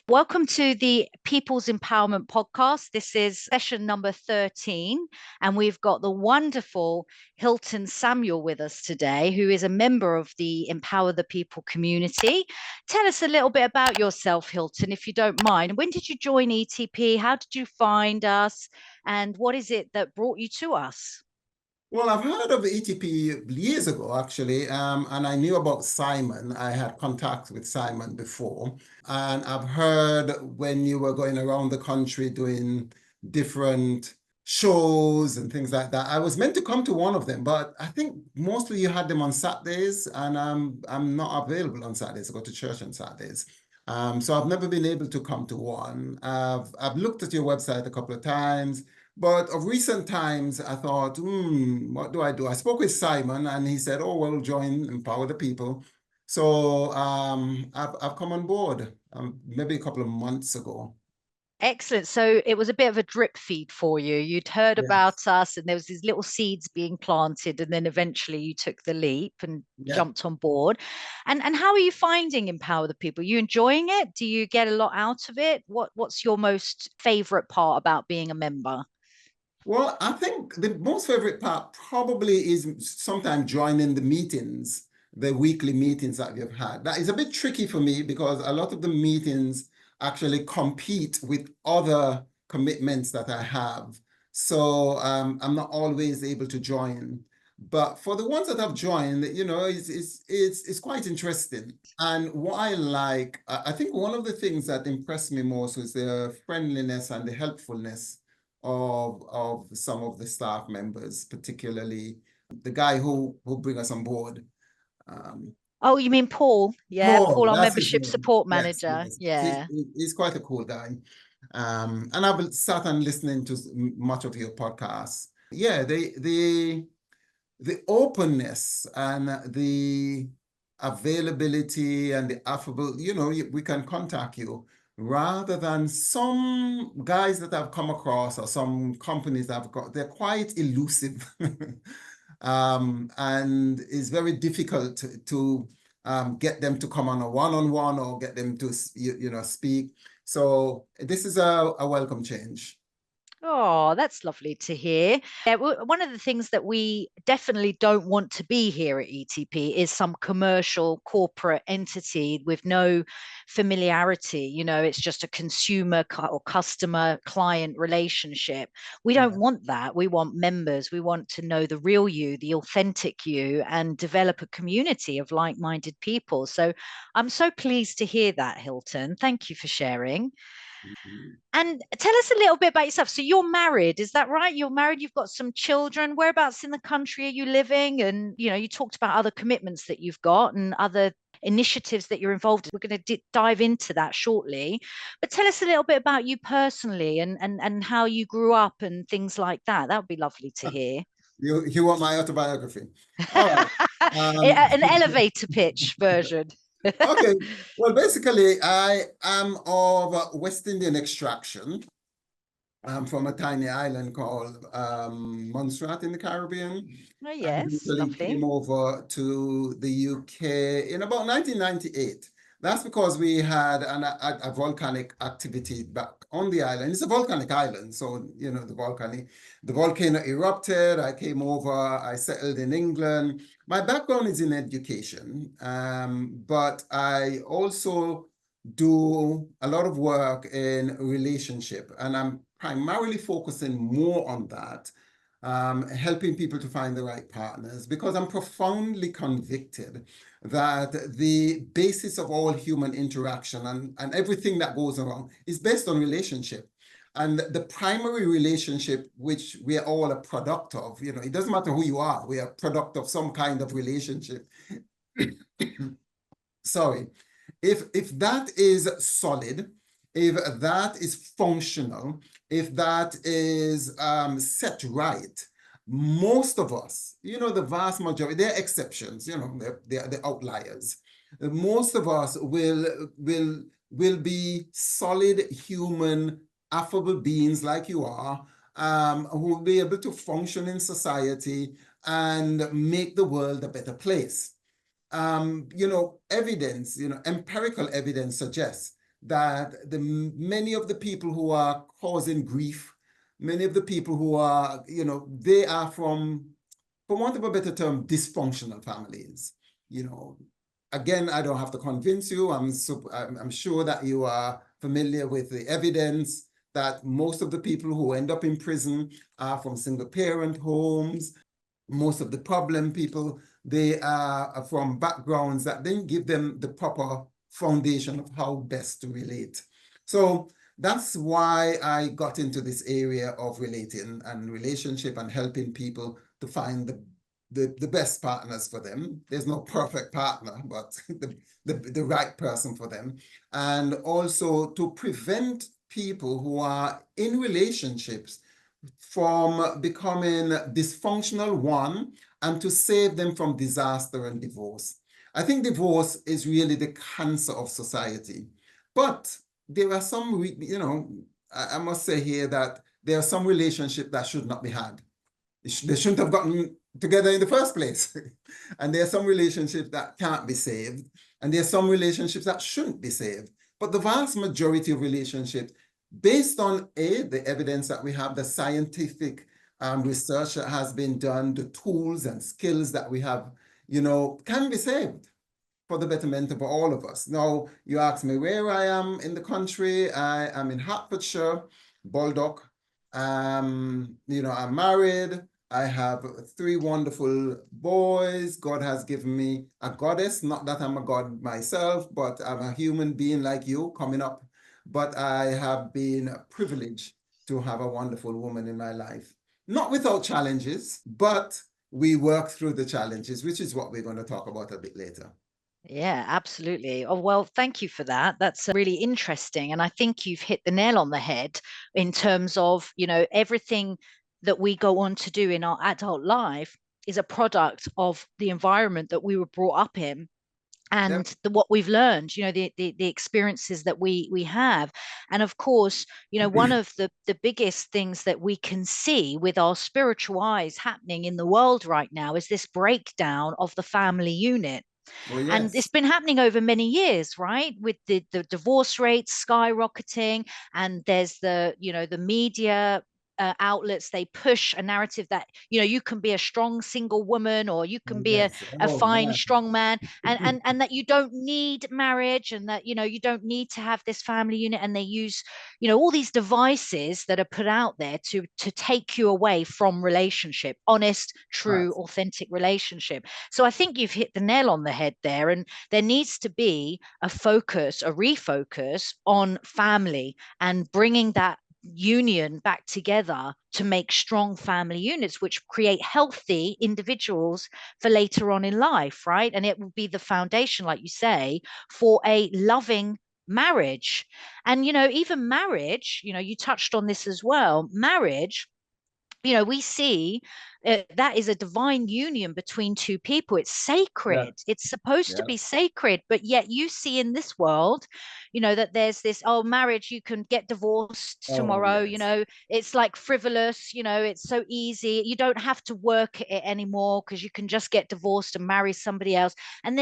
Welcome to the People's Empowerment Podcast. This is session number 13, and we've got the wonderful Hilton Samuel with us today, who is a member of the Empower the People community. Tell us a little bit about yourself, Hilton, if you don't mind. When did you join ETP? How did you find us? And what is it that brought you to us? Well, I've heard of ETP years ago, actually, and I knew about Simon. I had contact with Simon before, and I've heard when you were going around the country doing different shows and things like that. I was meant to come to one of them, but I think mostly you had them on Saturdays, and I'm not available on Saturdays. I go to church on Saturdays. So I've never been able to come to one. I've looked at your website a couple of times. But of recent times, I thought, what do I do? I spoke with Simon, and he said, "Oh, well, join Empower the People." So I've come on board maybe a couple of months ago. Excellent. So it was a bit of a drip feed for you. You'd heard about Yes. us, and there was these little seeds being planted, and then eventually you took the leap and Yeah. jumped on board. And how are you finding Empower the People? Are you enjoying it? Do you get a lot out of it? What's your most favorite part about being a member? Well, I think the most favorite part probably is sometimes joining the meetings, the weekly meetings that we've had. That is a bit tricky for me because a lot of the meetings actually compete with other commitments that I have. So I'm not always able to join. But for the ones that I've joined, it's quite interesting. And what I like, I think one of the things that impressed me most was the friendliness and the helpfulness of some of the staff members, particularly the guy who bring us on board. Oh, you mean Paul? Yeah, Paul, Paul, our that's his membership name. support Yes, manager. yes. Yeah. He's quite a cool guy. And I've sat and listening to much of your podcasts. Yeah, the openness and the availability and the affable, we can contact you rather than some guys that I've come across or some companies that I've got, they're quite elusive. And it's very difficult to get them to come on a one-on-one or get them to, speak. So this is a welcome change. Oh, that's lovely to hear. Yeah, one of the things that we definitely don't want to be here at ETP is some commercial corporate entity with no familiarity. It's just a consumer or customer client relationship. We Yeah. don't want that. We want members. We want to know the real you, the authentic you, and develop a community of like-minded people. So I'm so pleased to hear that, Hilton. Thank you for sharing. Mhm. And tell us a little bit about yourself. So you're married, is that right? You're married, you've got some children. Whereabouts in the country are you living? And, you talked about other commitments that you've got and other initiatives that you're involved in. We're going to dive into that shortly. But tell us a little bit about you personally and how you grew up and things like that. That would be lovely to hear. You want my autobiography? All right. An elevator pitch version. Okay. Well, basically, I am of West Indian extraction. I'm from a tiny island called Montserrat in the Caribbean. Oh, I yes, eventually lovely. came over to the UK in about 1998. That's because we had a volcanic activity back on the island. It's a volcanic island, so the volcano erupted. I came over. I settled in England. My background is in education, but I also do a lot of work in relationship, and I'm primarily focusing more on that, helping people to find the right partners, because I'm profoundly convicted that the basis of all human interaction and everything that goes around is based on relationship. And the primary relationship, which we are all a product of, it doesn't matter who you are, we are a product of some kind of relationship. Sorry. If that is solid, if that is functional, if that is set right, most of us, the vast majority, there are exceptions, they're the outliers. Most of us will be solid human, affable beings like you are, who will be able to function in society and make the world a better place. Evidence, empirical evidence suggests that many of the people who are causing grief, many of the people who are, they are from, for want of a better term, dysfunctional families. Again, I don't have to convince you. I'm sure that you are familiar with the evidence that most of the people who end up in prison are from single-parent homes. Most of the problem people, they are from backgrounds that didn't give them the proper foundation of how best to relate. So that's why I got into this area of relating and relationship and helping people to find the best partners for them. There's no perfect partner, but the right person for them. And also to prevent people who are in relationships from becoming dysfunctional, one, and to save them from disaster and divorce. I think divorce is really the cancer of society. But there are some, I must say here that there are some relationships that should not be had. They shouldn't have gotten together in the first place. And there are some relationships that can't be saved. And there are some relationships that shouldn't be saved. But the vast majority of relationships, based on the evidence that we have, the scientific research that has been done, the tools and skills that we have, can be saved for the betterment of all of us. Now, you ask me where I am in the country. I am in Hertfordshire, Baldock. I'm married. I have 3 wonderful boys. God has given me a goddess. Not that I'm a god myself, but I'm a human being like you coming up. But I have been privileged to have a wonderful woman in my life. Not without challenges, but we work through the challenges, which is what we're going to talk about a bit later. Yeah, absolutely. Oh, well, thank you for that. That's really interesting. And I think you've hit the nail on the head in terms of, everything that we go on to do in our adult life is a product of the environment that we were brought up in and what we've learned, the experiences that we have. And of course, one of the biggest things that we can see with our spiritual eyes happening in the world right now is this breakdown of the family unit. Oh, And it's yes. been happening over many years, right? With the divorce rates skyrocketing, and there's the media outlets, they push a narrative that you can be a strong single woman, or you Oh, can be a yes. Oh, fine man. strong man, and that you don't need marriage, and that you don't need to have this family unit. And they use all these devices that are put out there to take you away from relationship, honest, Right. true, authentic relationship. So I think you've hit the nail on the head there, and there needs to be a refocus on family and bringing that union back together to make strong family units, which create healthy individuals for later on in life, right? And it will be the foundation, like you say, for a loving marriage. And even marriage, you touched on this as well, marriage, we see that is a divine union between two people. It's Yeah. sacred. It's supposed to Yeah. be sacred. But yet you see in this world, that there's this, oh, marriage, you can get divorced Oh, tomorrow. yes. It's like frivolous, it's so easy. You don't have to work at it anymore because you can just get divorced and marry somebody else. And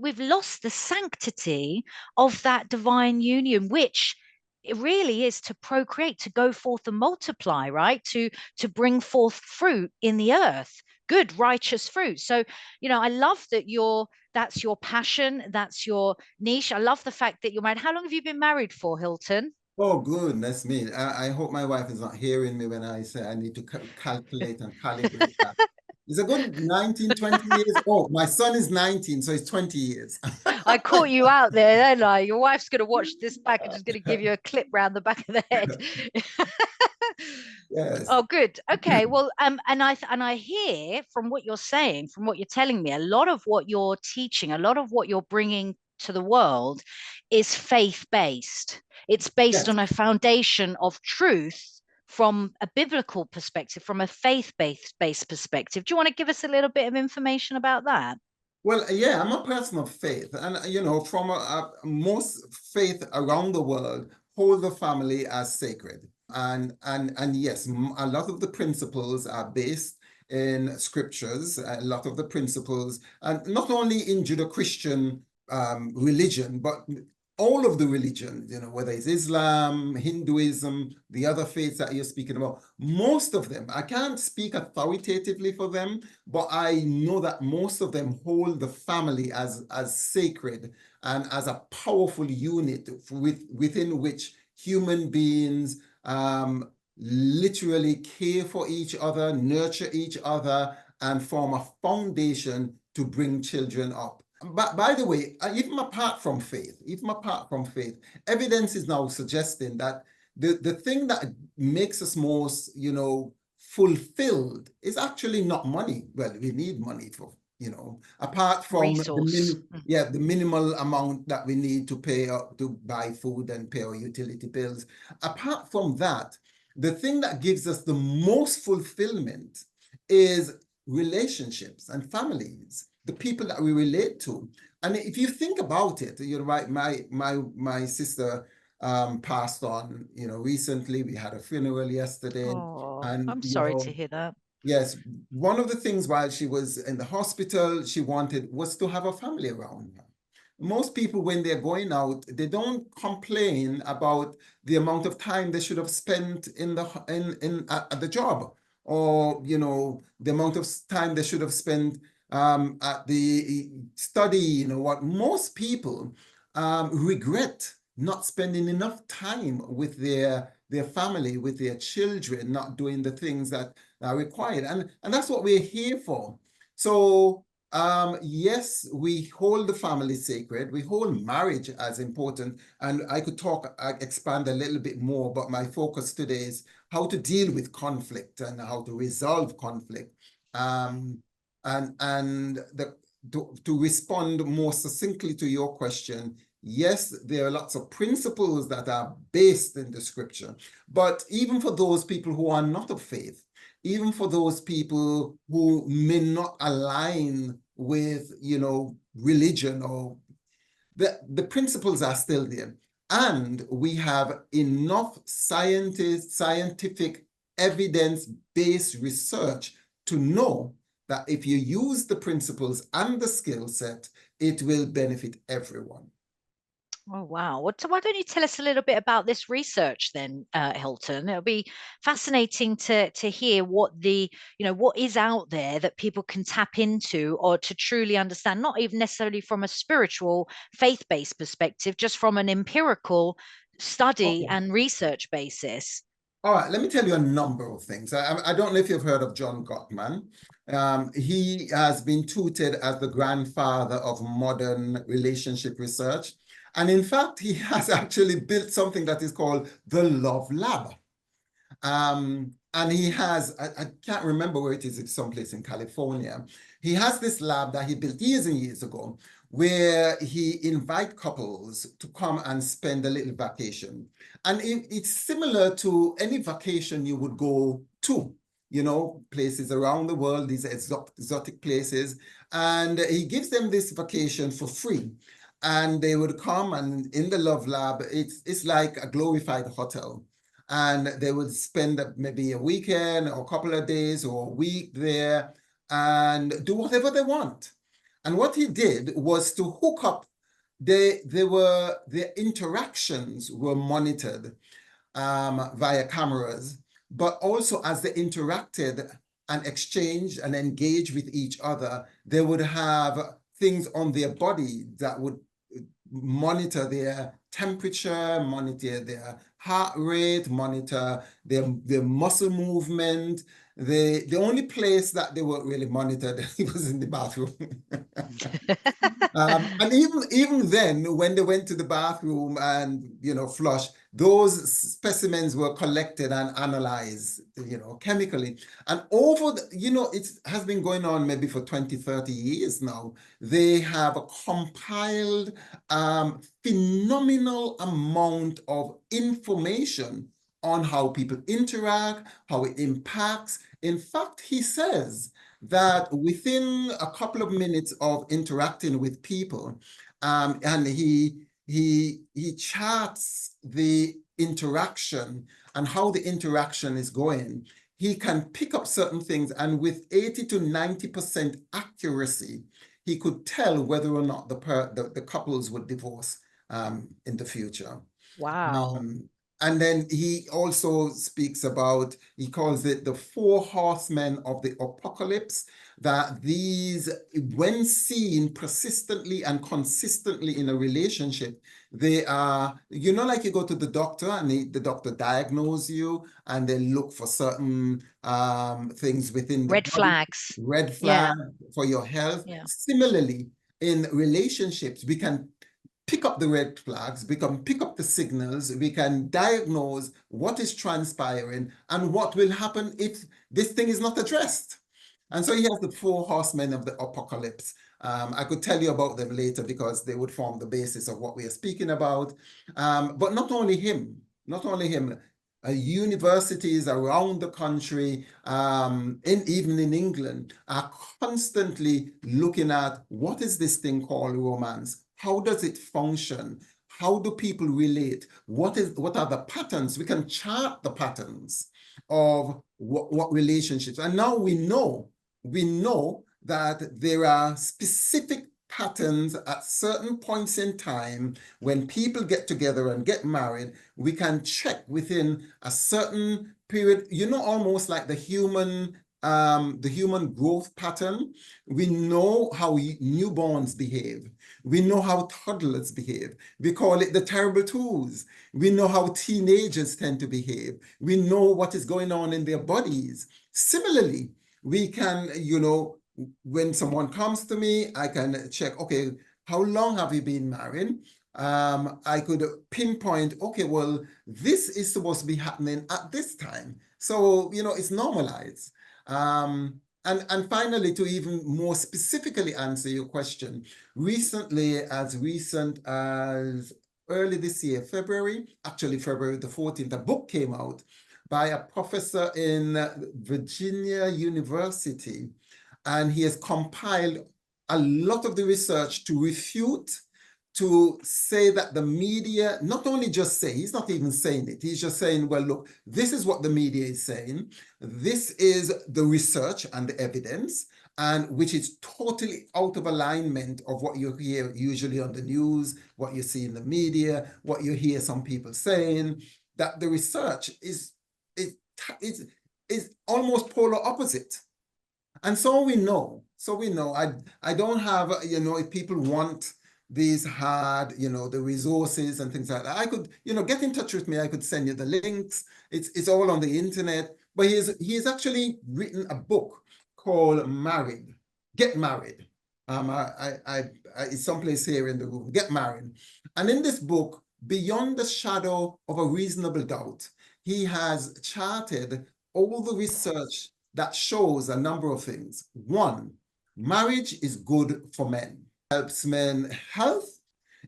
we've lost the sanctity of that divine union, which it really is to procreate, to go forth and multiply, right? To bring forth fruit in the earth, good, righteous fruit. So, I love that that's your passion, that's your niche. I love the fact that you're married. How long have you been married for, Hilton? Oh, goodness me. I hope my wife is not hearing me when I say I need to calculate and calibrate that. It's a good 19, 20 years. Oh, my son is 19, so it's 20 years. I caught you out there, then like your wife's going to watch this back and just going to give you a clip round the back of the head. Yes. Oh, good. Okay. Well, and I hear from what you're saying, from what you're telling me, a lot of what you're teaching, a lot of what you're bringing to the world is faith-based. It's based Yes. on a foundation of truth from a biblical perspective, from a faith-based perspective. Do you want to give us a little bit of information about that? Well, yeah, I'm a person of faith. And, from most faith around the world, hold the family as sacred. And yes, a lot of the principles are based in scriptures, a lot of the principles, and not only in Judeo-Christian religion, but all of the religions, whether it's Islam, Hinduism, the other faiths that you're speaking about, most of them, I can't speak authoritatively for them, but I know that most of them hold the family as sacred and as a powerful unit within which human beings literally care for each other, nurture each other, and form a foundation to bring children up. But by the way, even apart from faith, evidence is now suggesting that the thing that makes us most, fulfilled is actually not money. Well, we need money for, apart from the minimal amount that we need to pay to buy food and pay our utility bills. Apart from that, the thing that gives us the most fulfillment is relationships and families, the people that we relate to. And if you think about it, you're right, my sister passed on, recently. We had a funeral yesterday. Oh, and I'm sorry to hear that. Yes, one of the things while she was in the hospital, she wanted was to have a family around her. Most people, when they're going out, they don't complain about the amount of time they should have spent at the job, or the amount of time they should have spent at the study. What most people regret not spending enough time with their family, with their children, not doing the things that are required, and that's what we're here for. So yes, we hold the family sacred. We hold marriage as important. And I could expand a little bit more, but my focus today is how to deal with conflict and how to resolve conflict. To respond more succinctly to your question, yes, there are lots of principles that are based in the scripture, but even for those people who are not of faith, even for those people who may not align with, religion, or the principles are still there. And we have enough scientific evidence-based research to know that if you use the principles and the skill set, it will benefit everyone. Oh, wow. So why don't you tell us a little bit about this research then, Hilton? It'll be fascinating to hear what what is out there that people can tap into, or to truly understand, not even necessarily from a spiritual, faith-based perspective, just from an empirical study and research basis. All right, let me tell you a number of things. I don't know if you've heard of John Gottman. He has been touted as the grandfather of modern relationship research. And in fact, he has actually built something that is called the Love Lab. And he has, I can't remember where it is, it's someplace in California. He has this lab that he built years and years ago, where he invites couples to come and spend a little vacation. And it's similar to any vacation you would go to, places around the world, these exotic places. And he gives them this vacation for free. And they would come, and in the Love Lab, it's like a glorified hotel. And they would spend maybe a weekend or a couple of days or a week there and do whatever they want. And what he did was to hook up, their interactions were monitored via cameras, but also as they interacted and exchanged and engaged with each other, they would have things on their body that would monitor their temperature, monitor their heart rate, monitor their muscle movement. The only place that they weren't really monitored was in the bathroom. And even then, when they went to the bathroom and flush, those specimens were collected and analyzed, chemically. And it has been going on maybe for 20, 30 years now. They have compiled phenomenal amount of information on how people interact, how it impacts. In fact, he says that within a couple of minutes of interacting with people, and he charts the interaction and how the interaction is going, he can pick up certain things, and with 80 to 90% accuracy, he could tell whether or not the couples would divorce in the future. Wow. And then he also speaks about, he calls it the four horsemen of the apocalypse, that these, when seen persistently and consistently in a relationship, they are, like you go to the doctor and the doctor diagnoses you and they look for certain things within the Red body, flags. red Yeah. flag for your health. Yeah. Similarly, in relationships, we can pick up the red flags, we can pick up the signals, we can diagnose what is transpiring and what will happen if this thing is not addressed. And so he has the four horsemen of the apocalypse. I could tell you about them later because they would form the basis of what we are speaking about. But not only him, universities around the country, even in England, are constantly looking at what is this thing called romance? How does it function? How do people relate? What are the patterns? We can chart the patterns of what relationships. And now we know that there are specific patterns at certain points in time when people get together and get married. We can check within a certain period, almost like the human growth pattern. We know how newborns behave. We know how toddlers behave. We call it the terrible twos. We know how teenagers tend to behave. We know what is going on in their bodies. Similarly, we can, when someone comes to me, I can check, okay, how long have you been married? I could pinpoint, okay, well, this is supposed to be happening at this time. So, it's normalized. And finally, to even more specifically answer your question, as recent as early this year, February the 14th, a book came out by a professor in Virginia University, and he has compiled a lot of the research to refute, to say that the media, not only just say, he's not even saying it, he's just saying, well, look, this is what the media is saying, this is the research and the evidence, and which is totally out of alignment of what you hear usually on the news, what you see in the media, what you hear some people saying, that the research is almost polar opposite. And so we know, I don't have, if people want these hard, the resources and things like that, I could, get in touch with me. I could send you the links. It's all on the internet. But he's actually written a book called Married, Get Married. It's someplace here in the room, Get Married. And in this book, Beyond the Shadow of a Reasonable Doubt, he has charted all the research that shows a number of things. One, marriage is good for men. Helps men health.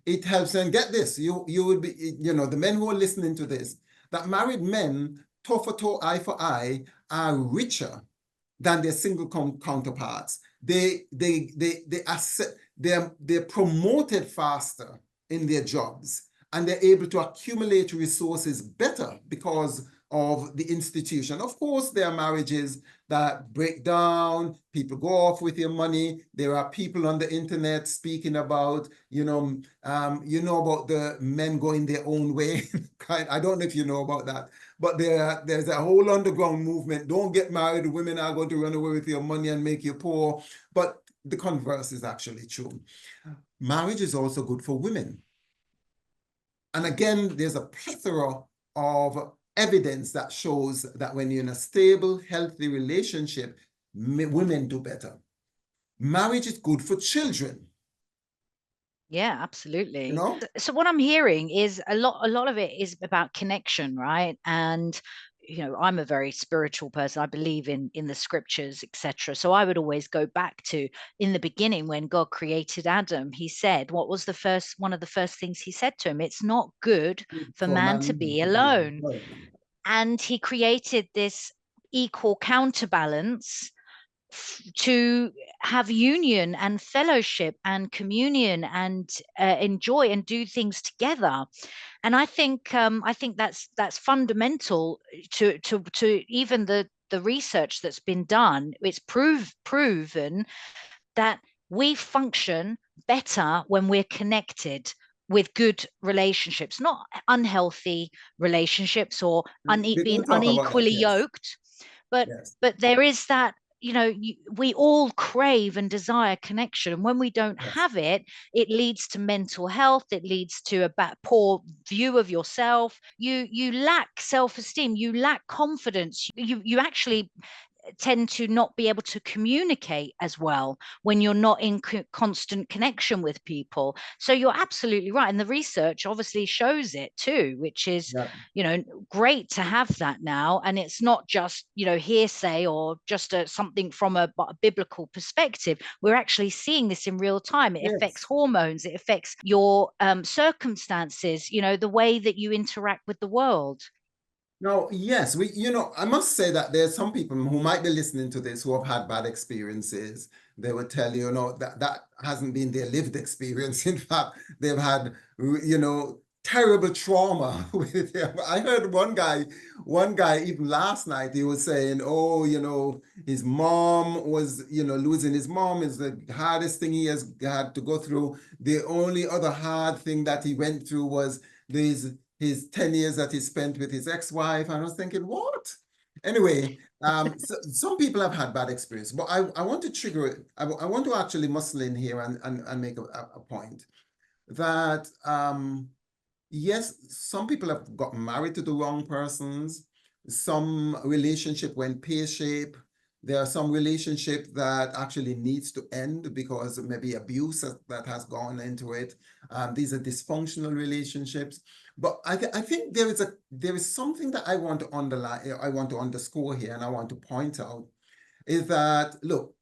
It helps them, get this, you would be, the men who are listening to this, that married men, toe for toe, eye for eye, are richer than their single counterparts. They're promoted faster in their jobs, and they're able to accumulate resources better because of the institution. Of course, there are marriages that break down, people go off with your money. There are people on the internet speaking about, about the men going their own way. I don't know if you know about that, but there's a whole underground movement. Don't get married. Women are going to run away with your money and make you poor. But the converse is actually true. Marriage is also good for women. And again, there's a plethora of evidence that shows that when you're in a stable, healthy relationship, women do better. Marriage is good for children. Yeah, absolutely. So what I'm hearing is a lot of it is about connection, right? And I'm a very spiritual person. I believe in the scriptures, etc. So I would always go back to, in the beginning, when God created Adam, he said, what was one of the first things he said to him? It's not good for man to be alone. And he created this equal counterbalance to have union and fellowship and communion and enjoy and do things together. And I think that's fundamental to even the research that's been done. It's proven that we function better when we're connected. with good relationships, not unhealthy relationships or We being will talk about that. unequally Yes. yoked. But Yes. there is that, we all crave and desire connection, and when we don't Yes. have it, it leads to mental health, it leads to a poor view of yourself. You lack self-esteem, you lack confidence, you actually tend to not be able to communicate as well when you're not in constant connection with people. So you're absolutely right, and the research obviously shows it too, which is, Yeah. great to have that now. And it's not just, hearsay or just something from a biblical perspective. We're actually seeing this in real time. It affects Yes. hormones, it affects your circumstances, the way that you interact with the world. Now, yes, I must say that there's some people who might be listening to this who have had bad experiences. They would tell you, that that hasn't been their lived experience. In fact, they've had, terrible trauma with them. I heard one guy even last night, he was saying, oh, his mom was, losing his mom is the hardest thing he has had to go through. The only other hard thing that he went through was his 10 years that he spent with his ex-wife. And I was thinking, what? Anyway, so some people have had bad experience, but I want to trigger it. I want to actually muscle in here and make a point that, yes, some people have gotten married to the wrong persons. Some relationship went pear-shaped. There are some relationship that actually needs to end because maybe abuse that has gone into it. These are dysfunctional relationships. But I think there is something that I want to underline, I want to underscore here, and I want to point out is that, look,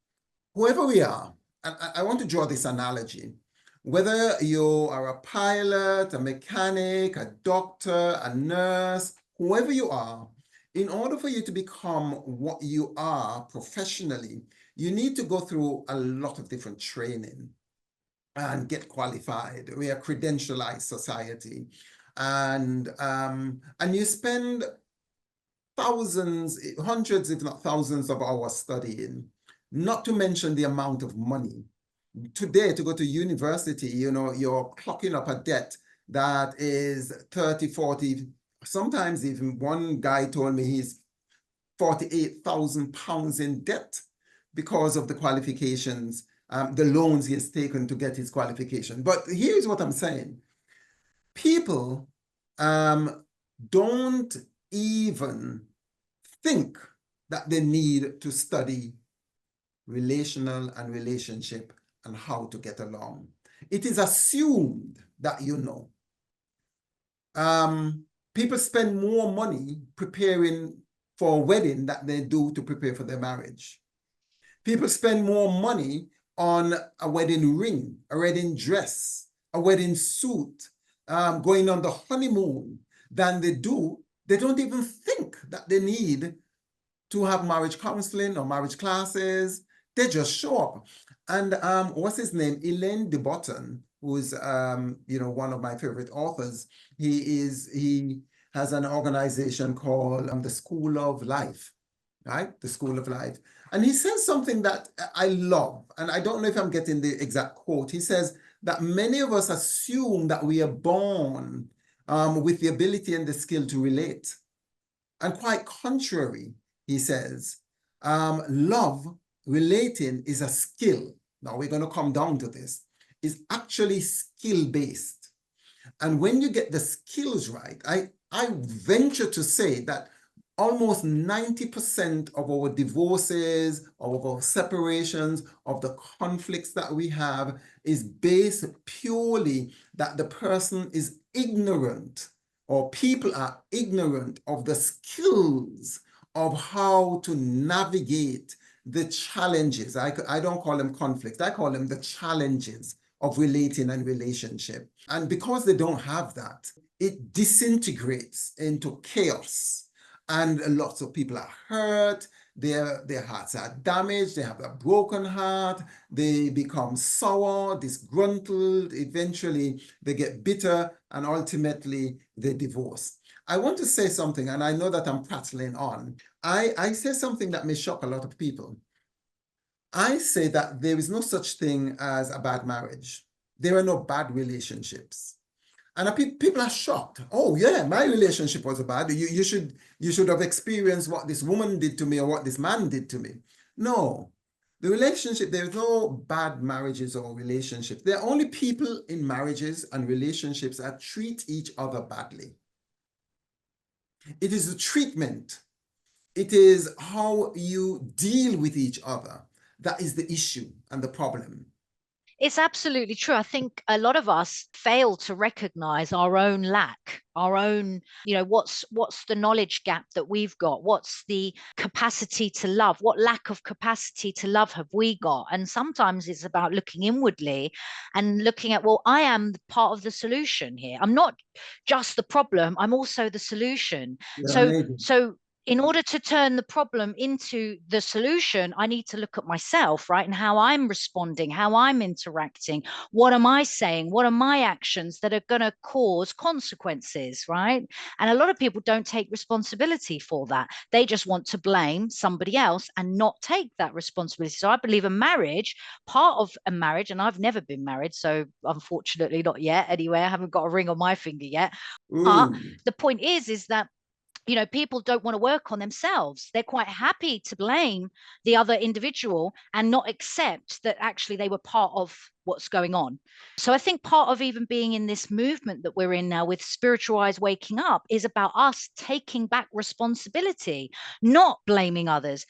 whoever we are, and I want to draw this analogy, whether you are a pilot, a mechanic, a doctor, a nurse, whoever you are, in order for you to become what you are professionally, you need to go through a lot of different training and get qualified. We are a credentialized society. And you spend thousands, hundreds, if not thousands of hours studying, not to mention the amount of money. Today, to go to university, you're clocking up a debt that is 30, 40, sometimes even one guy told me he's 48,000 pounds in debt because of the qualifications, the loans he has taken to get his qualification. But here's what I'm saying. People don't even think that they need to study relational and relationship and how to get along. It is assumed that you know. People spend more money preparing for a wedding than they do to prepare for their marriage. People spend more money on a wedding ring, a wedding dress, a wedding suit, going on the honeymoon than they do. They don't even think that they need to have marriage counseling or marriage classes. They just show up. And what's his name? Elaine de Botton, who's one of my favorite authors. He has an organization called the School of Life, right? The School of Life. And he says something that I love, and I don't know if I'm getting the exact quote. He says that many of us assume that we are born with the ability and the skill to relate. And quite contrary, he says, love, relating is a skill. Now we're going to come down to this. Is actually skill-based. And when you get the skills right, I venture to say that almost 90% of our divorces, of our separations, of the conflicts that we have is based purely that the person is ignorant, or people are ignorant of the skills of how to navigate the challenges. I don't call them conflicts, I call them the challenges of relating and relationship. And because they don't have that, it disintegrates into chaos. And lots of people are hurt, their hearts are damaged, they have a broken heart, they become sour, disgruntled, eventually they get bitter, and ultimately they divorce. I want to say something, and I know that I'm prattling on. I say something that may shock a lot of people. I say that there is no such thing as a bad marriage. There are no bad relationships. people are shocked. Oh yeah, my relationship was bad. You should have experienced what this woman did to me or what this man did to me. No, the relationship, there's no bad marriages or relationships. There are only people in marriages and relationships that treat each other badly. It is the treatment. It is how you deal with each other. That is the issue and the problem. It's absolutely true. I think a lot of us fail to recognize our own lack, our own, what's the knowledge gap that we've got? What's the capacity to love? What lack of capacity to love have we got? And sometimes it's about looking inwardly and looking at, well, I am part of the solution here. I'm not just the problem, I'm also the solution. You're So amazing. so in order to turn the problem into the solution, I need to look at myself, right? And how I'm responding, how I'm interacting. What am I saying? What are my actions that are going to cause consequences, right? And a lot of people don't take responsibility for that. They just want to blame somebody else and not take that responsibility. So I believe part of a marriage, and I've never been married, so unfortunately not yet anyway, I haven't got a ring on my finger yet. But Ooh. the point is that people don't want to work on themselves. They're quite happy to blame the other individual and not accept that actually they were part of what's going on. So I think part of even being in this movement that we're in now with Spiritualized Waking Up is about us taking back responsibility, not blaming others,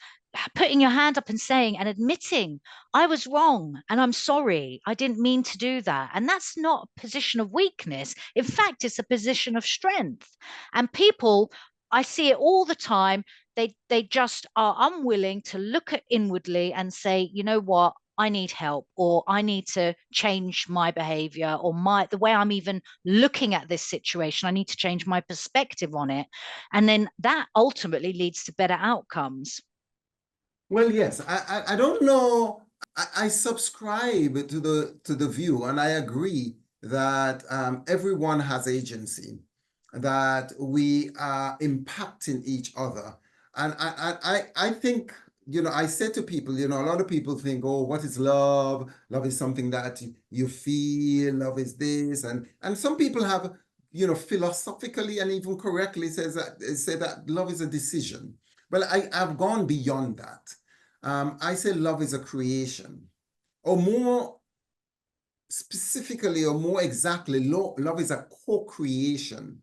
putting your hand up and saying and admitting, I was wrong and I'm sorry, I didn't mean to do that. And that's not a position of weakness. In fact, it's a position of strength. And people, I see it all the time, they just are unwilling to look at inwardly and say, you know what, I need help, or I need to change my behavior, or the way I'm even looking at this situation. I need to change my perspective on it. And then that ultimately leads to better outcomes. Well, yes, I don't know. I subscribe to the view, and I agree that everyone has agency, that we are impacting each other. And I think, I said to people, a lot of people think, oh, what is love? Love is something that you feel, love is this. And some people have, philosophically and even correctly say that love is a decision. Well, I've gone beyond that. I say love is a creation, or more specifically, or more exactly, love is a co-creation.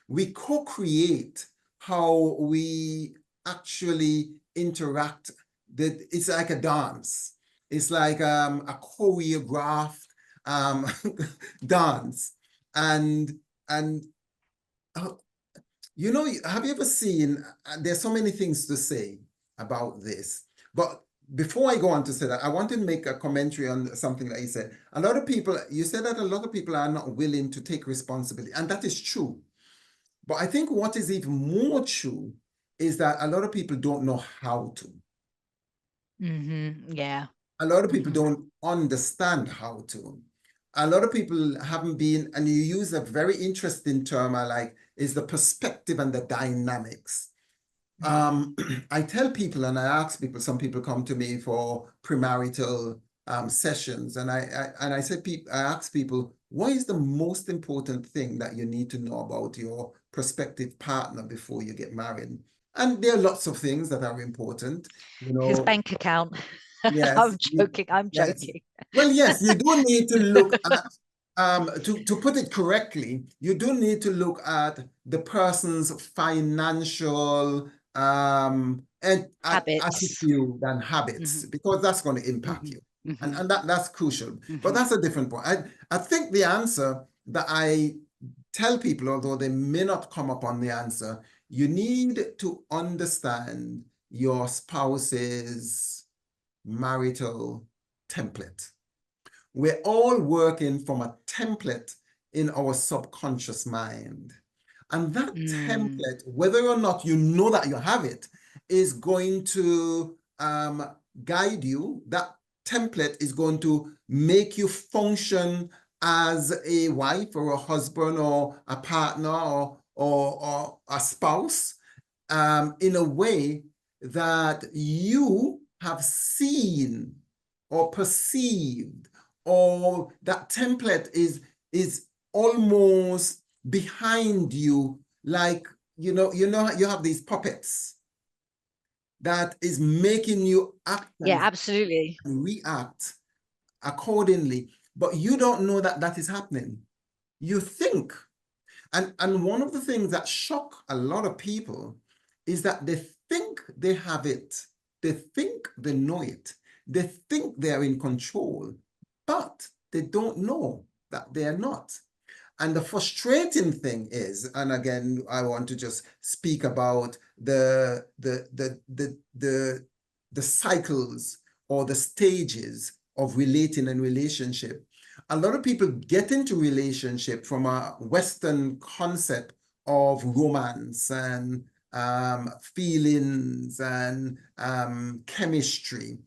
We co-create how we actually interact. It's like a dance. It's like a choreographed dance. And uh, have you ever seen, there's so many things to say about this, but before I go on to say that, I want to make a commentary on something that you said. You said that a lot of people are not willing to take responsibility, and that is true. But I think what is even more true is that a lot of people don't know how to. Yeah. A lot of people don't understand how to. A lot of people haven't been, and you use a very interesting term I like, is the perspective and the dynamics. I tell people, and I ask people, some people come to me for premarital sessions, and I ask people, what is the most important thing that you need to know about your prospective partner before you get married? And there are lots of things that are important, His bank account. Yes. I'm Yes. joking. Well, yes, you do need to look at, to put it correctly, you do need to look at the person's financial Habits. attitude and habits, because that's going to impact you. And that's crucial. But that's a different point. I think the answer that I tell people, although they may not come up on the answer, you need to understand your spouse's marital template. We're all working from a template in our subconscious mind. And that template, whether or not you know that you have it, is going to guide you. That template is going to make you function as a wife or a husband or a partner or a spouse in a way that you have seen or perceived, or that template is almost behind you, like, you have these puppets that is making you act Yeah, and absolutely. react accordingly, but you don't know that that is happening. You think, and one of the things that shock a lot of people is that they think they have it, they think they know it, they think they're in control, but they don't know that they are not. And the frustrating thing is, and again, I want to just speak about the cycles or the stages of relating and relationship. A lot of people get into relationship from a Western concept of romance and feelings and chemistry.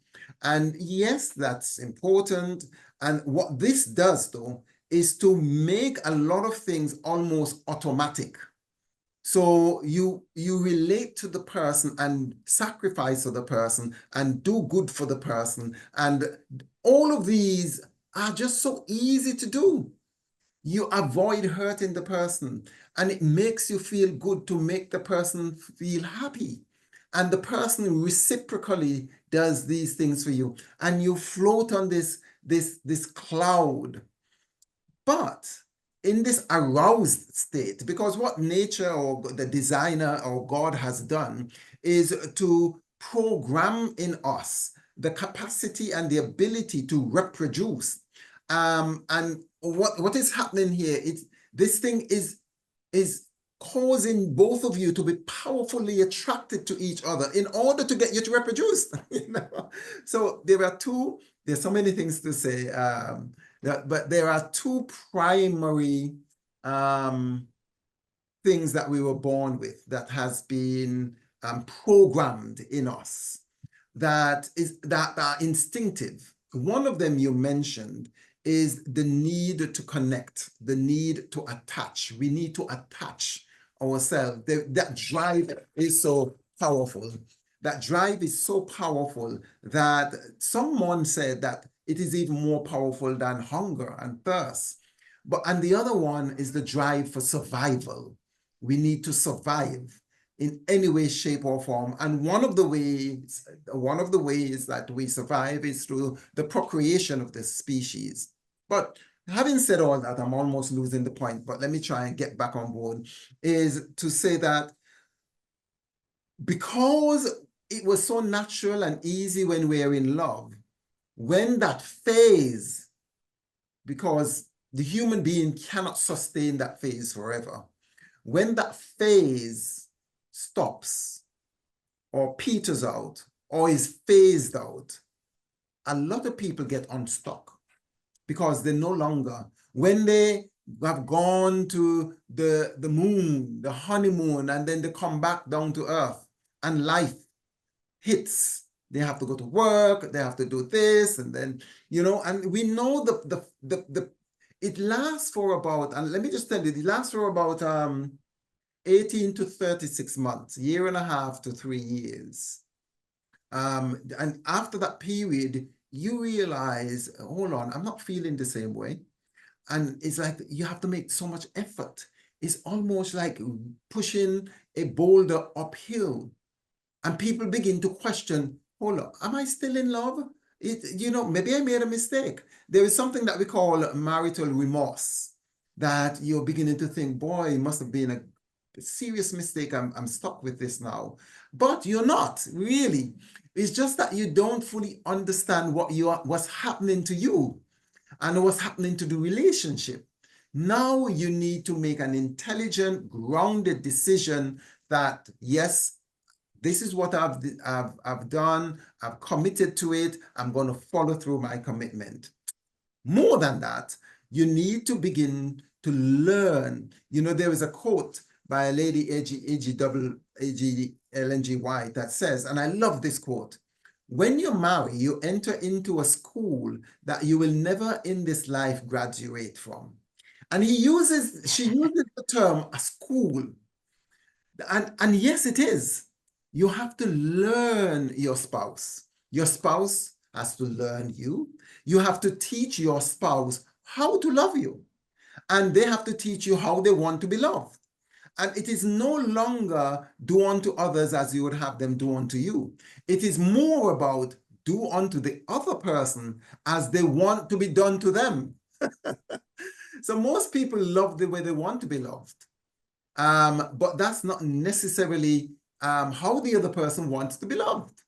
And yes, that's important. And what this does, though, is to make a lot of things almost automatic. So you relate to the person and sacrifice for the person and do good for the person. And all of these are just so easy to do. You avoid hurting the person, and it makes you feel good to make the person feel happy. And the person reciprocally does these things for you. And you float on this cloud. But in this aroused state, because what nature or the designer or God has done is to program in us the capacity and the ability to reproduce. And what is happening here, this thing is causing both of you to be powerfully attracted to each other in order to get you to reproduce. So there's so many things to say. But there are two primary things that we were born with that has been programmed in us that are instinctive. One of them you mentioned is the need to connect, the need to attach. We need to attach ourselves. That drive is so powerful. That drive is so powerful that someone said that it is even more powerful than hunger and thirst. And the other one is the drive for survival. We need to survive in any way, shape, or form. And one of the ways that we survive is through the procreation of the species. But having said all that, I'm almost losing the point, but let me try and get back on board, is to say that because it was so natural and easy when we are in love, when that phase, because the human being cannot sustain that phase forever, when that phase stops or peters out or is phased out, a lot of people get unstuck because they no longer, when they have gone to the moon, the honeymoon, and then they come back down to earth and life hits. They have to go to work, they have to do this, and then, and we know it lasts for about, and let me just tell you, it lasts for about 18 to 36 months, year and a half to 3 years. And after that period, you realize, hold on, I'm not feeling the same way. And it's like you have to make so much effort. It's almost like pushing a boulder uphill. And people begin to question, hold on, am I still in love? Maybe I made a mistake. There is something that we call marital remorse, that you're beginning to think, boy, it must have been a serious mistake. I'm stuck with this now. But you're not, really. It's just that you don't fully understand what's happening to you and what's happening to the relationship. Now you need to make an intelligent, grounded decision that, yes, this is what I've done. I've committed to it. I'm going to follow through my commitment. More than that, you need to begin to learn. There is a quote by a lady, Ellen G. White, that says, and I love this quote, when you marry, you enter into a school that you will never in this life graduate from. And she uses the term a school. And yes, it is. You have to learn your spouse. Your spouse has to learn you. You have to teach your spouse how to love you. And they have to teach you how they want to be loved. And it is no longer do unto others as you would have them do unto you. It is more about do unto the other person as they want to be done to them. So most people love the way they want to be loved. But that's not necessarily how the other person wants to be loved.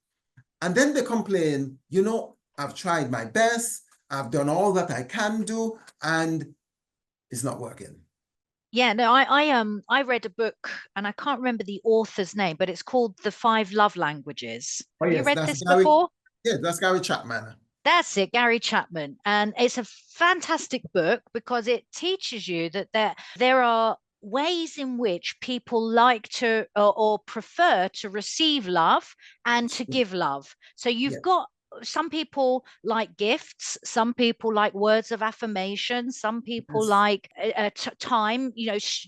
And then they complain, you know, I've tried my best, I've done all that I can do, and it's not working. Yeah, no, I read a book and I can't remember the author's name, but it's called The Five Love Languages. Oh Have you yes, read that's this Gary. before? Yeah, that's Gary Chapman. That's it, Gary Chapman. And it's a fantastic book because it teaches you that there are ways in which people like to or prefer to receive love and to give love. So you've Yes, got some people like gifts, some people like words of affirmation, some people yes. like time,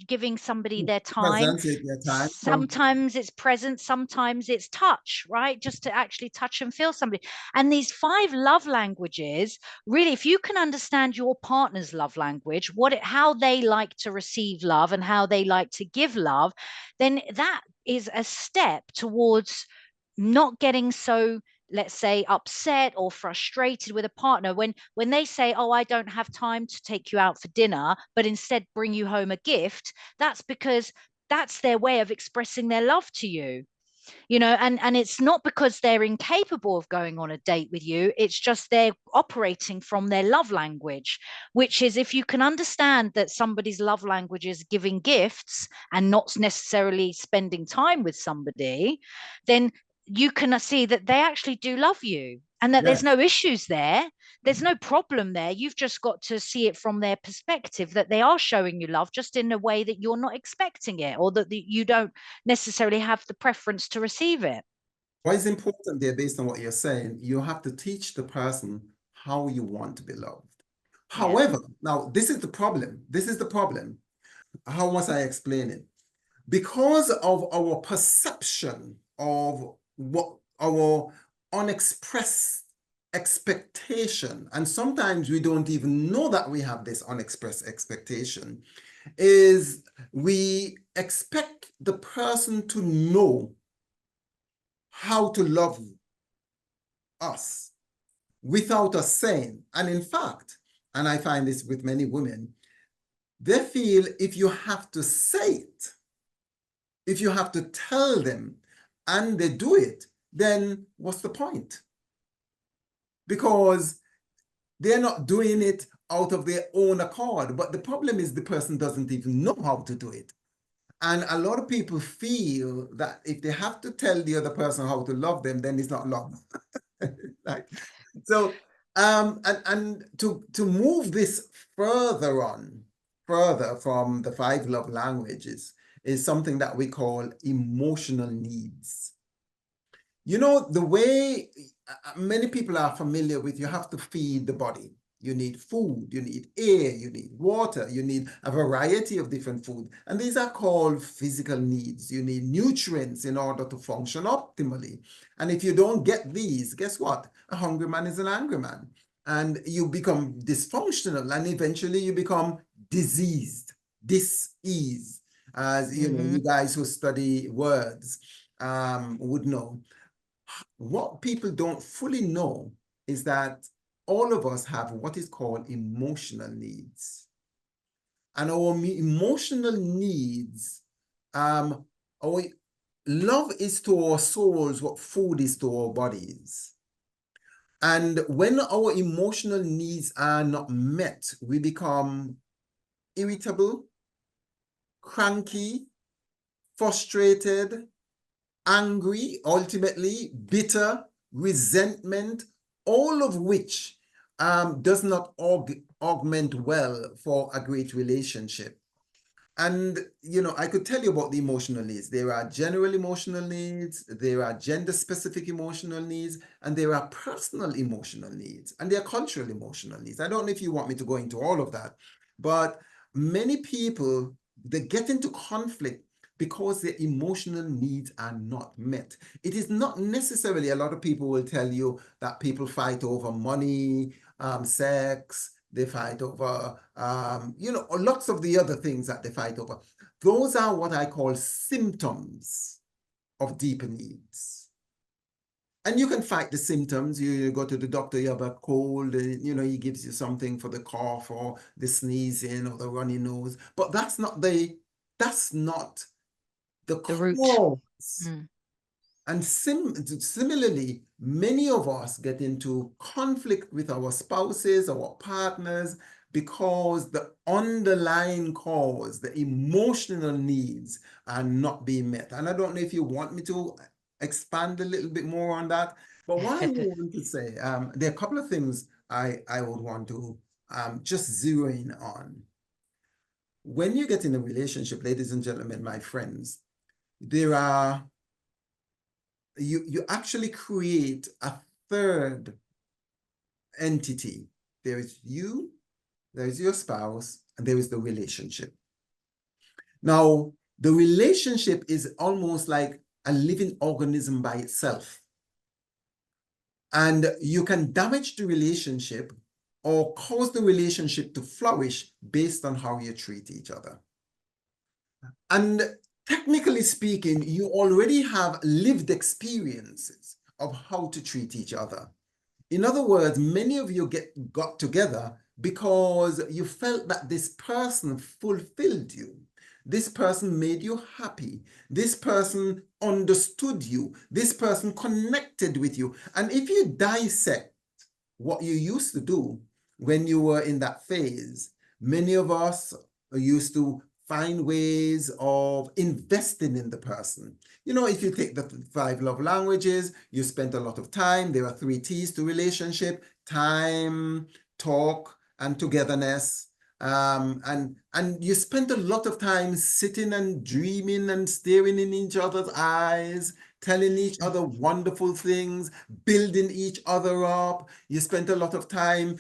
giving somebody their time. Present it your time. So Sometimes it's present, sometimes it's touch, right? Just to actually touch and feel somebody. And these five love languages, really, if you can understand your partner's love language, how they like to receive love and how they like to give love, then that is a step towards not getting so, let's say, upset or frustrated with a partner when they say, oh, I don't have time to take you out for dinner, but instead bring you home a gift. That's because that's their way of expressing their love to you. And it's not because they're incapable of going on a date with you, it's just they're operating from their love language, which is, if you can understand that somebody's love language is giving gifts and not necessarily spending time with somebody, then you can see that they actually do love you and that there's yes. no issues there. There's no problem there. You've just got to see it from their perspective, that they are showing you love just in a way that you're not expecting it, or that you don't necessarily have the preference to receive it. What is important there, based on what you're saying, you have to teach the person how you want to be loved. Yeah. However, now this is the problem. This is the problem. How must I explain it? Because of our perception of what our unexpressed expectation, and sometimes we don't even know that we have this unexpressed expectation, is we expect the person to know how to love us without us saying. And in fact, and I find this with many women, they feel if you have to say it, if you have to tell them and they do it, then what's the point? Because they're not doing it out of their own accord. But the problem is the person doesn't even know how to do it. And a lot of people feel that if they have to tell the other person how to love them, then it's not love. Like, so, and to move this further from the five love languages, is something that we call emotional needs. You know, the way many people are familiar with, you have to feed the body. You need food, you need air, you need water, you need a variety of different food. And these are called physical needs. You need nutrients in order to function optimally. And if you don't get these, guess what? A hungry man is an angry man. And you become dysfunctional, and eventually you become diseased, dis-ease. As you know, you guys who study words would know. What people don't fully know is that all of us have what is called emotional needs. And our emotional needs, our love is to our souls what food is to our bodies. And when our emotional needs are not met, we become irritable, cranky, frustrated, angry, ultimately bitter, resentment, all of which does not augment well for a great relationship. And, you know, I could tell you about the emotional needs. There are general emotional needs, there are gender-specific emotional needs, and there are personal emotional needs, and there are cultural emotional needs. I don't know if you want me to go into all of that, but many people, they get into conflict because their emotional needs are not met. It is not necessarily, a lot of people will tell you that people fight over money, sex, they fight over, lots of the other things that they fight over. Those are what I call symptoms of deeper needs. And you can fight the symptoms. You go to the doctor, you have a cold, he gives you something for the cough or the sneezing or the runny nose. But that's not the root. cause. And similarly, many of us get into conflict with our spouses, our partners, because the underlying cause, the emotional needs, are not being met. And I don't know if you want me to expand a little bit more on that, but what I want to say, there are a couple of things I would want to just zero in on. When you get in a relationship, ladies and gentlemen, my friends, you actually create a third entity. There is you, there is your spouse, and there is the relationship. Now, the relationship is almost like a living organism by itself. And you can damage the relationship or cause the relationship to flourish based on how you treat each other. And technically speaking, you already have lived experiences of how to treat each other. In other words, many of you got together because you felt that this person fulfilled you. This person made you happy. This person understood you. This person connected with you. And if you dissect what you used to do when you were in that phase, many of us used to find ways of investing in the person. If you take the 5 love languages, you spent a lot of time. There are 3 T's to relationship: time, talk, and togetherness. And you spent a lot of time sitting and dreaming and staring in each other's eyes, telling each other wonderful things, building each other up. You spent a lot of time,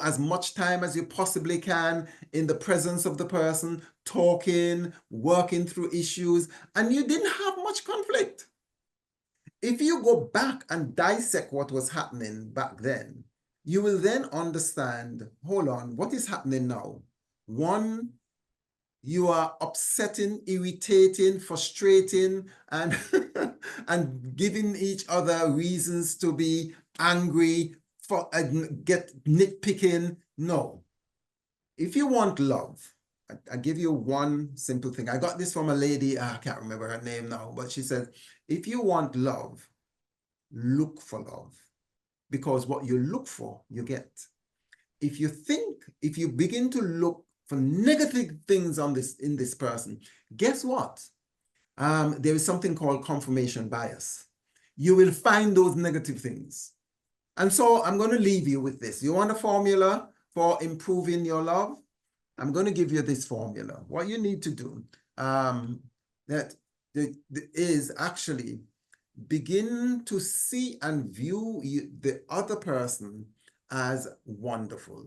as much time as you possibly can in the presence of the person, talking, working through issues, and you didn't have much conflict. If you go back and dissect what was happening back then, you will then understand, hold on, what is happening now? 1, you are upsetting, irritating, frustrating, and, and giving each other reasons to be angry, get nitpicking. No. If you want love, I give you one simple thing. I got this from a lady, I can't remember her name now, but she said, if you want love, look for love. Because what you look for, you get. If you begin to look for negative things in this person, guess what? There is something called confirmation bias. You will find those negative things. And so I'm going to leave you with this. You want a formula for improving your love? I'm going to give you this formula. What you need to do is actually begin to see and view the other person as wonderful.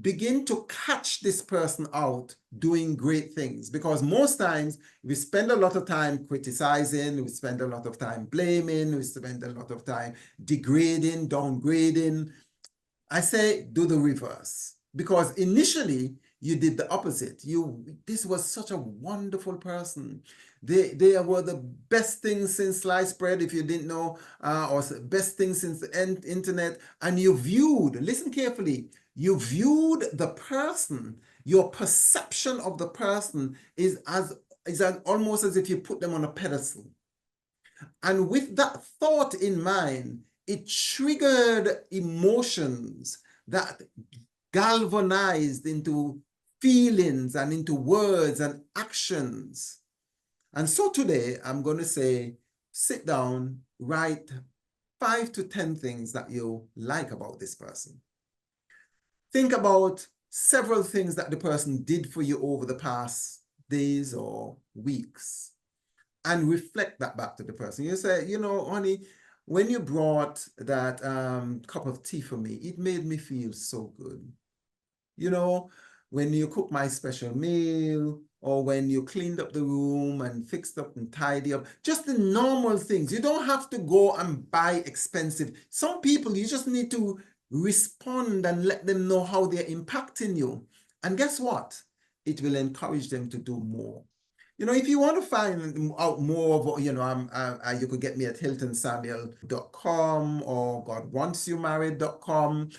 Begin to catch this person out doing great things, because most times we spend a lot of time criticizing, we spend a lot of time blaming, we spend a lot of time degrading, downgrading. I say do the reverse, because initially you did the opposite. This was such a wonderful person. They were the best thing since sliced bread, if you didn't know, or best thing since the internet. And you viewed, listen carefully, you viewed the person, your perception of the person is almost as if you put them on a pedestal. And with that thought in mind, it triggered emotions that galvanized into feelings and into words and actions. And so today I'm going to say, sit down, write 5 to 10 things that you like about this person. Think about several things that the person did for you over the past days or weeks, and reflect that back to the person. You say, honey, when you brought that cup of tea for me, it made me feel so good. When you cook my special meal, or when you cleaned up the room and fixed up and tidy up, just the normal things. You don't have to go and buy expensive. Some people, you just need to respond and let them know how they're impacting you. And guess what? It will encourage them to do more. If you want to find out more of what, you could get me at hiltonsamuel.com or godwantsyoumarried.com.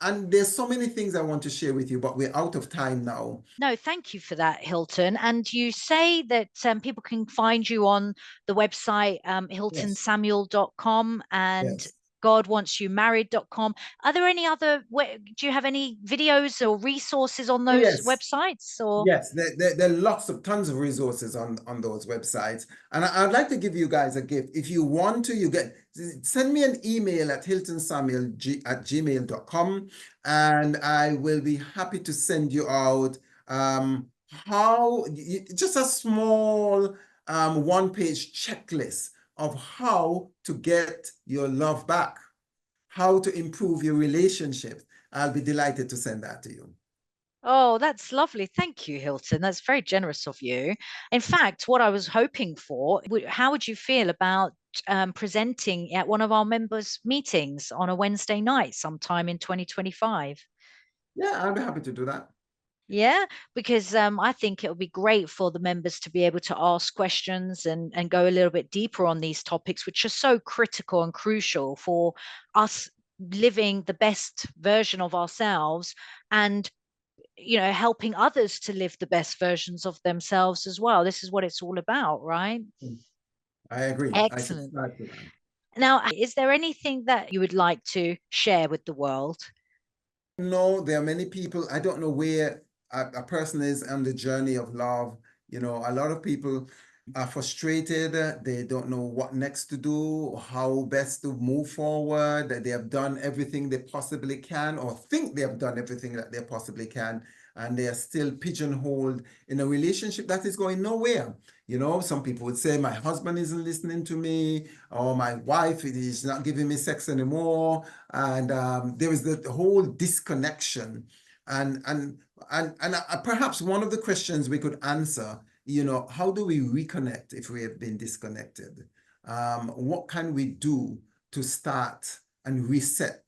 And there's so many things I want to share with you, but we're out of time now. No, thank you for that, Hilton. And you say that people can find you on the website Yes. hiltonsamuel.com and Yes. godwantsyoumarried.com. Are there any other, do you have any videos or resources on Oh, those yes. websites? Or Yes, there are tons of resources on those websites. And I'd like to give you guys a gift. If you want to, send me an email at hiltonsamuel@gmail.com, and I will be happy to send you out just a small one-page checklist of how to get your love back, how to improve your relationship. I'll be delighted to send that to you. Oh, that's lovely. Thank you, Hilton. That's very generous of you. In fact, what I was hoping for, how would you feel about presenting at one of our members' meetings on a Wednesday night sometime in 2025? Yeah, I'll be happy to do that. Yeah, because I think it would be great for the members to be able to ask questions and go a little bit deeper on these topics, which are so critical and crucial for us living the best version of ourselves and helping others to live the best versions of themselves as well. This is what it's all about, right? I agree. I Excellent. subscribe to that. Now, is there anything that you would like to share with the world? No, there are many people. I don't know where a person is on the journey of love. A lot of people are frustrated. They don't know what next to do, how best to move forward, that they have done everything they possibly can or think they have done everything that they possibly can. And they are still pigeonholed in a relationship that is going nowhere. Some people would say, my husband isn't listening to me, or my wife is not giving me sex anymore. And there is the whole disconnection. And perhaps one of the questions we could answer, how do we reconnect if we have been disconnected? What can we do to start and reset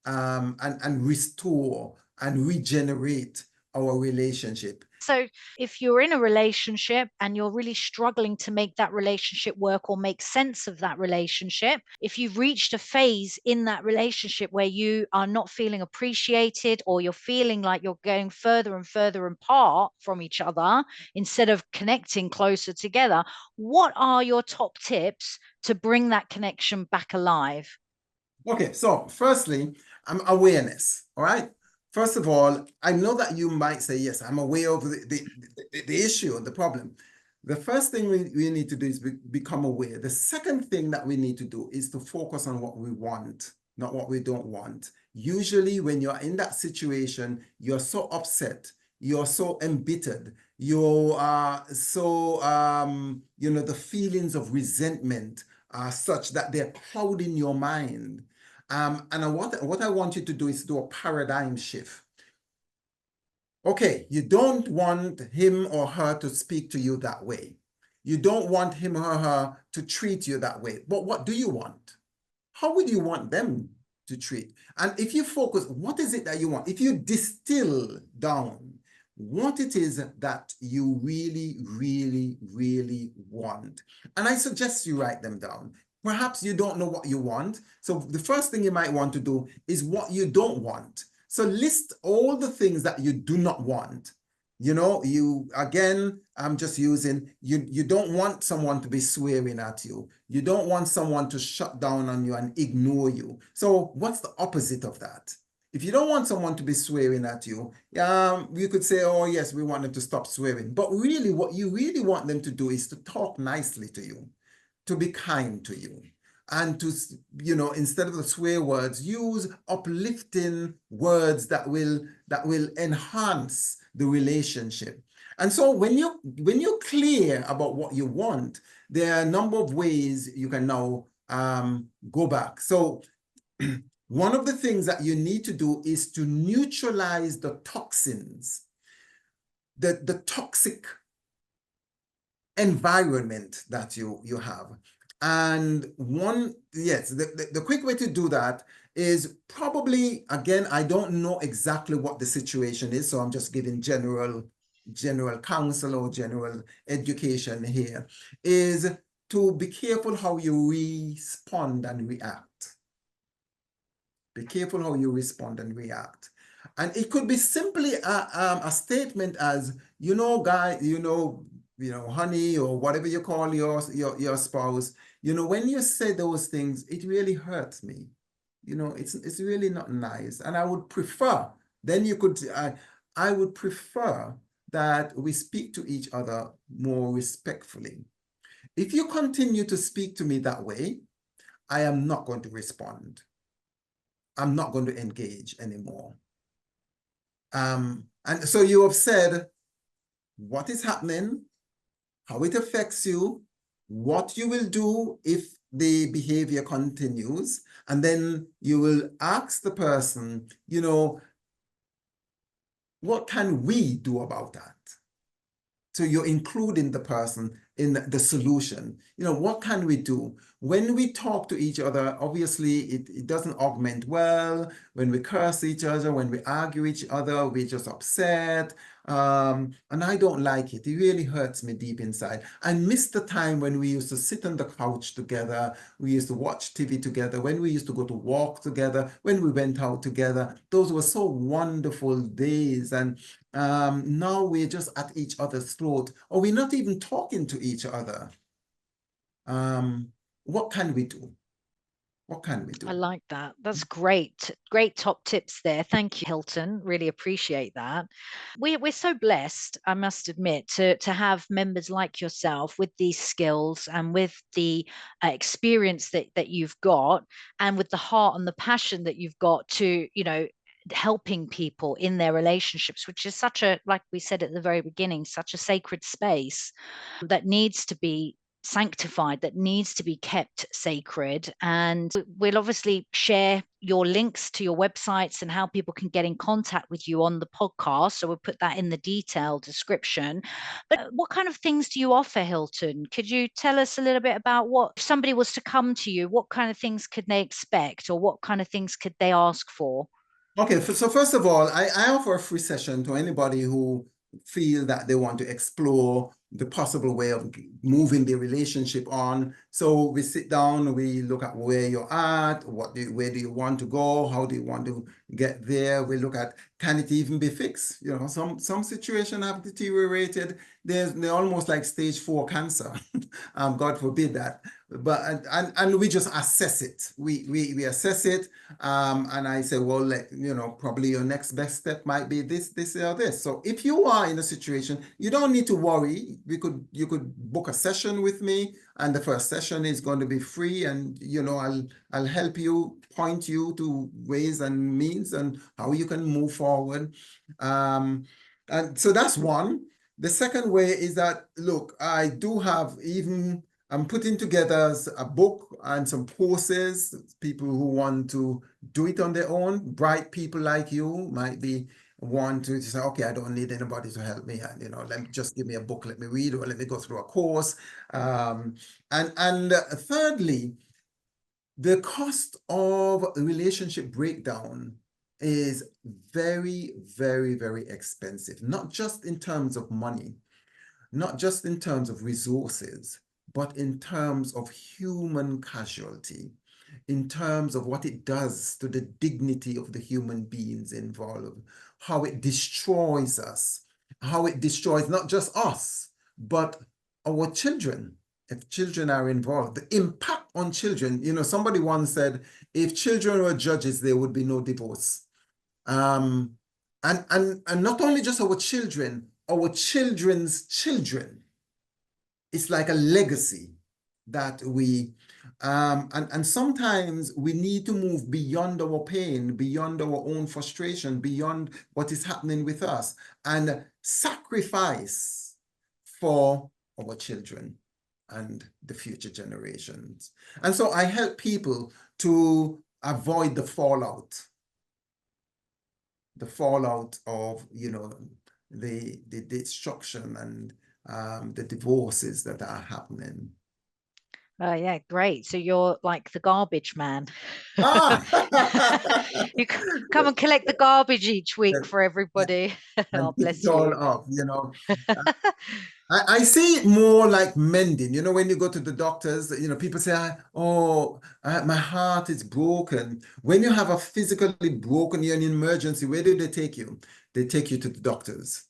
and restore and regenerate our relationship? So, if you're in a relationship and you're really struggling to make that relationship work or make sense of that relationship, if you've reached a phase in that relationship where you are not feeling appreciated or you're feeling like you're going further and further apart from each other instead of connecting closer together, what are your top tips to bring that connection back alive? Okay, so firstly, awareness, all right? First of all, I know that you might say, yes, I'm aware of the issue, the problem. The first thing we need to do is become aware. The second thing that we need to do is to focus on what we want, not what we don't want. Usually when you're in that situation, you're so upset, you're so embittered, you are so, the feelings of resentment are such that they're clouding your mind. And what I want you to do is do a paradigm shift. Okay, you don't want him or her to speak to you that way. You don't want him or her to treat you that way. But what do you want? How would you want them to treat? And if you focus, what is it that you want? If you distill down what it is that you really, really, really want, and I suggest you write them down. Perhaps you don't know what you want. So the first thing you might want to do is what you don't want. So list all the things that you do not want. I'm just using, you don't want someone to be swearing at you. You don't want someone to shut down on you and ignore you. So what's the opposite of that? If you don't want someone to be swearing at you, you could say, oh yes, we want them to stop swearing. But really, what you really want them to do is to talk nicely to you, to be kind to you, and to, instead of the swear words, use uplifting words that will enhance the relationship. And so when you're clear about what you want, there are a number of ways you can now go back. So one of the things that you need to do is to neutralize the toxins, the toxic environment that you have. And the quick way to do that is probably, again, I don't know exactly what the situation is, so I'm just giving general counsel or general education here, is to be careful how you respond and react. Be careful how you respond and react. And it could be simply a statement as, guy, honey, or whatever you call your spouse, when you say those things, it really hurts me. It's really not nice. And I would prefer, then you could, I would prefer that we speak to each other more respectfully. If you continue to speak to me that way, I am not going to respond. I'm not going to engage anymore. And so you have said what is happening, how it affects you, what you will do if the behavior continues, and then you will ask the person, what can we do about that? So you're including the person in the solution. What can we do? When we talk to each other, obviously it doesn't augment well. When we curse each other, when we argue each other, we're just upset. And I don't like it. It really hurts me deep inside. I miss the time when we used to sit on the couch together. We used to watch TV together, when we used to go to walk together, when we went out together. Those were so wonderful days. And now we're just at each other's throat, or we're not even talking to each other. What can we do? What can we do? I like that. That's great. Great top tips there. Thank you, Hilton. Really appreciate that. We're so blessed, I must admit, to have members like yourself with these skills and with the experience that you've got, and with the heart and the passion that you've got to, helping people in their relationships, which is such a, like we said at the very beginning, such a sacred space that needs to be sanctified, that needs to be kept sacred. And we'll obviously share your links to your websites and how people can get in contact with you on the podcast. So we'll put that in the detailed description. But what kind of things do you offer, Hilton? Could you tell us a little bit about what, if somebody was to come to you, what kind of things could they expect, or what kind of things could they ask for? Okay, so first of all, I offer a free session to anybody who feel that they want to explore the possible way of moving the relationship on. So we sit down, we look at where you're at, where do you want to go, how do you want to get there. We look at, can it even be fixed? Some situations have deteriorated. They're almost like stage 4 cancer. God forbid that. But and we just assess it. We assess it, and I say, well, probably your next best step might be this, or this. So if you are in a situation, you don't need to worry. You could book a session with me, and the first session is going to be free, and I'll help you, point you to ways and means and how you can move forward. And so that's one. The second way is that, look, I do have I'm putting together a book and some courses. People who want to do it on their own, bright people like you might want to say, okay, I don't need anybody to help me. And, let me just give me a book, let me read, or let me go through a course. And thirdly, the cost of relationship breakdown is very, very, very expensive, not just in terms of money, not just in terms of resources, but in terms of human casualty, in terms of what it does to the dignity of the human beings involved, how it destroys us, how it destroys not just us, but our children. If children are involved, the impact on children, somebody once said, if children were judges, there would be no divorce. And not only just our children's children. It's like a legacy that and sometimes we need to move beyond our pain, beyond our own frustration, beyond what is happening with us, and sacrifice for our children and the future generations. And so I help people to avoid the fallout of, the destruction and the divorces that are happening. Oh, yeah, great. So you're like the garbage man. Ah, You come and collect the garbage each week and for everybody. Oh, pick it bless all you. up, you know. I see it more like mending. You know, when you go to the doctors, you know, people say, "Oh, my heart is broken." When you have a physically broken, you're in an emergency, where do they take you? They take you to the doctors.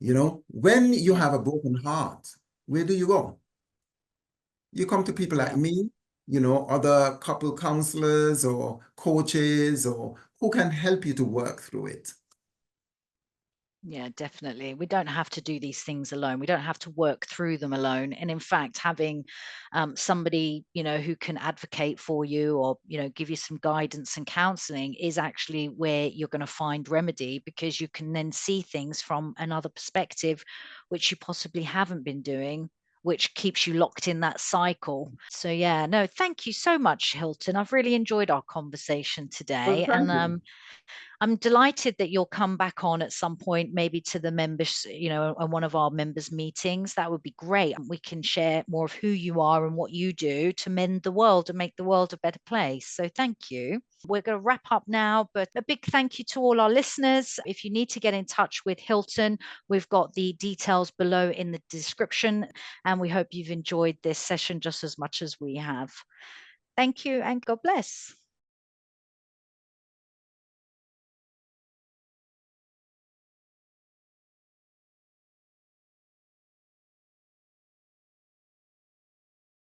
You know, when you Yeah, have a broken heart, where do you go? You come to people like yeah. me, you know, other couple counselors or coaches or who can help you to work through it. Yeah, definitely. We don't have to do these things alone. We don't have to work through them alone. And in fact, having somebody, who can advocate for you or, give you some guidance and counseling is actually where you're going to find remedy, because you can then see things from another perspective, which you possibly haven't been doing, which keeps you locked in that cycle. So yeah, no, thank you so much, Hilton. I've really enjoyed our conversation Well, today. thank And you. I'm delighted that you'll come back on at some point, maybe to the members, on one of our members' meetings. That would be great. We can share more of who you are and what you do to mend the world and make the world a better place. So thank you. We're going to wrap up now, but a big thank you to all our listeners. If you need to get in touch with Hilton, we've got the details below in the description. And we hope you've enjoyed this session just as much as we have. Thank you and God bless.